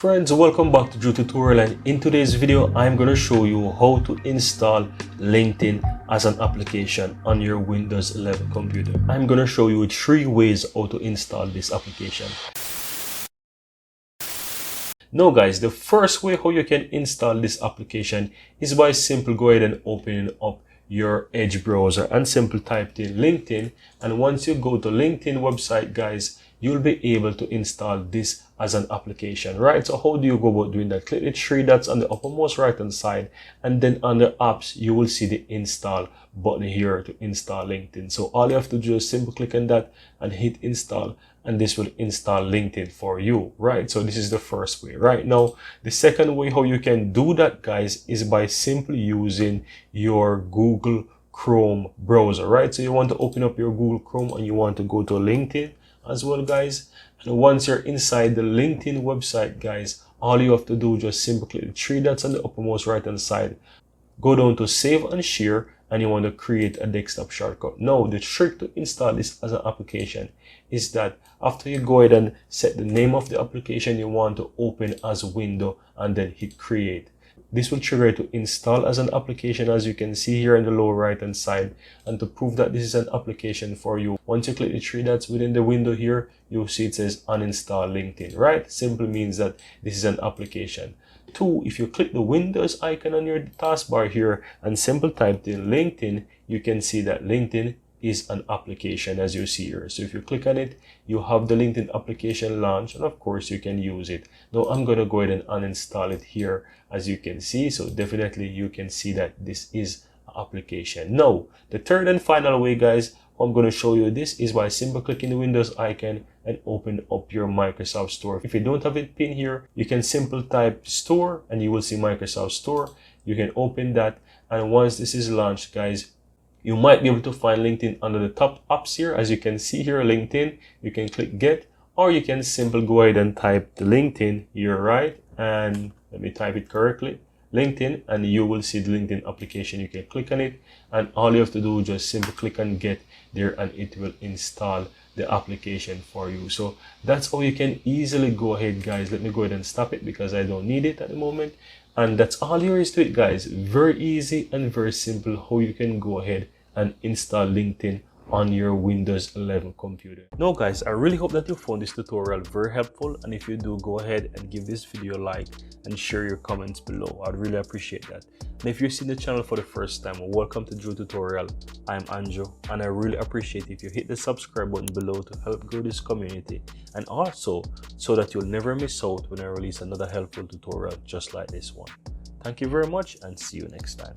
Friends, welcome back to Drew Tutorial, and in today's video I'm going to show you how to install LinkedIn as an application on your Windows 11 computer. I'm going to show you 3 ways how to install this application. Now guys, the first way how you can install this application is by simply go ahead and opening up your Edge browser and simply type in LinkedIn, and once you go to LinkedIn website guys, you'll be able to install this as an application, right? So how do you go about doing that? Click the 3 dots on the uppermost right hand side, and then under apps you will see the install button here to install LinkedIn. So all you have to do is simply click on that and hit install, and this will install LinkedIn for you, right? So this is the first way. Right now, the second way how you can do that guys is by simply using your Google Chrome browser, right? So you want to open up your Google Chrome and you want to go to LinkedIn as well guys, and once you're inside the LinkedIn website guys, all you have to do is just simply click the 3 dots on the uppermost right hand side, go down to save and share, and you want to create a desktop shortcut. Now the trick to install this as an application is that after you go ahead and set the name of the application you want to open as a window and then hit create, this will trigger it to install as an application, as you can see here in the lower right hand side. And to prove that this is an application for you, once you click the 3 dots within the window here, you'll see it says uninstall LinkedIn, right? Simply means that this is an application. 2, if you click the Windows icon on your taskbar here and simply type in LinkedIn, you can see that LinkedIn is an application as you see here. So if you click on it, you have the LinkedIn application launched, and of course you can use it. Now I'm going to go ahead and uninstall it here as you can see. So definitely you can see that this is an application. Now the third and final way guys, I'm going to show you this is by simply clicking the Windows icon and open up your Microsoft Store. If you don't have it pinned here, you can simply type store and you will see Microsoft Store. You can open that, and once this is launched guys, you might be able to find LinkedIn under the top apps here. As you can see here, LinkedIn, you can click get, or you can simply go ahead and type the LinkedIn here, right? And let me type it correctly, LinkedIn, and you will see the LinkedIn application. You can click on it, and all you have to do is just simply click on get there, and it will install the application for you. So that's how you can easily go ahead guys. Let me go ahead and stop it because I don't need it at the moment. And that's all there is to it guys. Very easy and very simple how you can go ahead and install LinkedIn on your Windows 11 computer. Now guys, I really hope that you found this tutorial very helpful, and if you do, go ahead and give this video a like and share your comments below. I'd really appreciate that. And if you're seeing the channel for the first time, welcome to Drew Tutorial. I'm Anjo, and I really appreciate if you hit the subscribe button below to help grow this community, and also so that you'll never miss out when I release another helpful tutorial just like this one. Thank you very much, and see you next time.